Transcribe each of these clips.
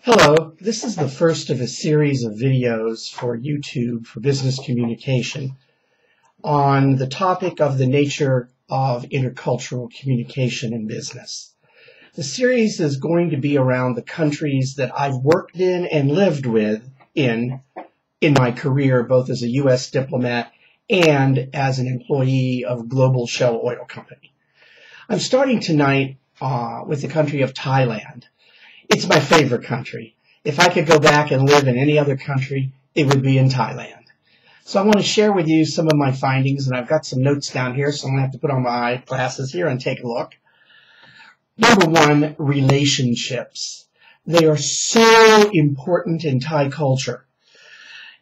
Hello, this is the first of a series of videos for YouTube for business communication on the topic of the nature of intercultural communication in business. The series is going to be around the countries that I've worked in and lived in my career, both as a U.S. diplomat and as an employee of Global Shell Oil Company. I'm starting tonight with the country of Thailand. It's my favorite country. If I could go back and live in any other country, it would be in Thailand. So I want to share with you some of my findings, and I've got some notes down here, so I'm going to have to put on my glasses here and take a look. Number one, relationships. They are so important in Thai culture.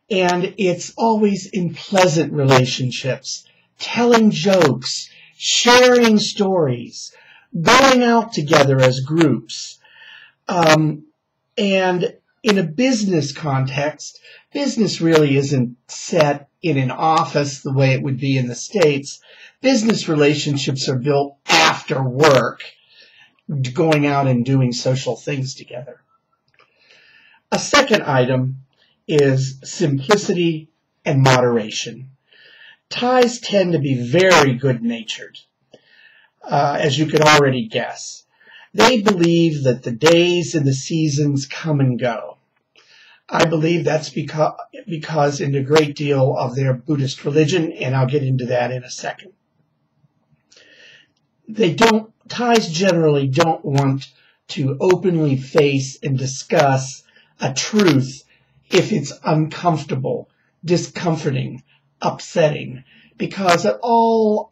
And it's always in pleasant relationships, telling jokes, sharing stories, going out together as groups. And in a business context, business really isn't set in an office the way it would be in the States. Business relationships are built after work, going out and doing social things together. A second item is simplicity and moderation. Thais tend to be very good-natured, as you could already guess. They believe that the days and the seasons come and go. I believe that's because in a great deal of their Buddhist religion, and I'll get into that in a second. Thais generally don't want to openly face and discuss a truth if it's uncomfortable, discomforting, upsetting, because at all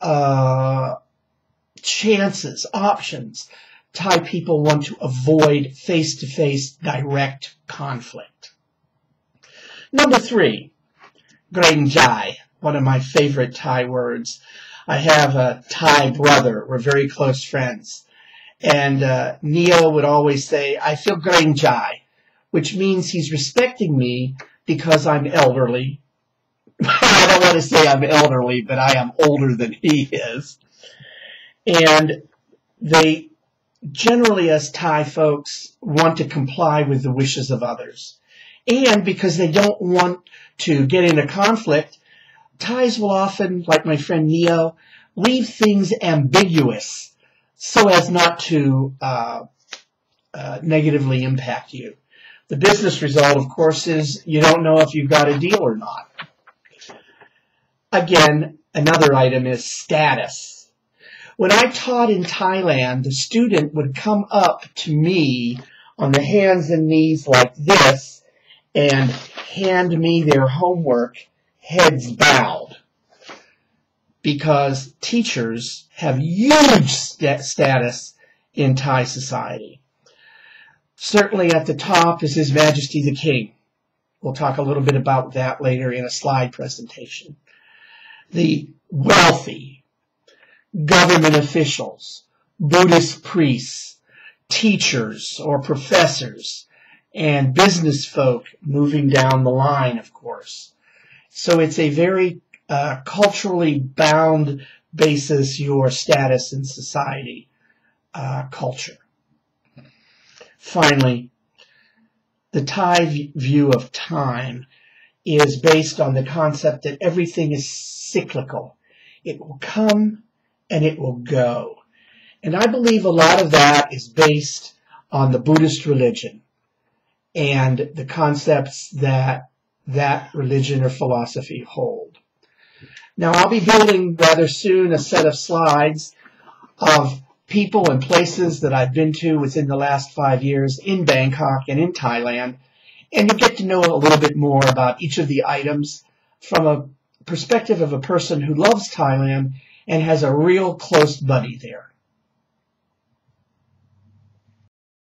options, Thai people want to avoid face-to-face direct conflict. Number three, Grain Jai, one of my favorite Thai words. I have a Thai brother. We're very close friends. And Neo would always say, I feel Grain Jai, which means he's respecting me because I'm elderly. I don't want to say I'm elderly, but I am older than he is. And they generally, as Thai folks, want to comply with the wishes of others. And because they don't want to get into conflict, Thais will often, like my friend Neo, leave things ambiguous so as not to negatively impact you. The business result, of course, is you don't know if you've got a deal or not. Again, another item is status. When I taught in Thailand, the student would come up to me on the hands and knees like this and hand me their homework, heads bowed, because teachers have huge status in Thai society. Certainly at the top is His Majesty the King. We'll talk a little bit about that later in a slide presentation. The wealthy, government officials, Buddhist priests, teachers or professors, and business folk moving down the line, of course. So it's a very culturally bound basis, your status in society, culture. Finally, the Thai view of time is based on the concept that everything is cyclical. It will come and it will go. And I believe a lot of that is based on the Buddhist religion and the concepts that that religion or philosophy hold. Now, I'll be building rather soon a set of slides of people and places that I've been to within the last 5 years in Bangkok and in Thailand, and you get to know a little bit more about each of the items from a perspective of a person who loves Thailand and has a real close buddy there.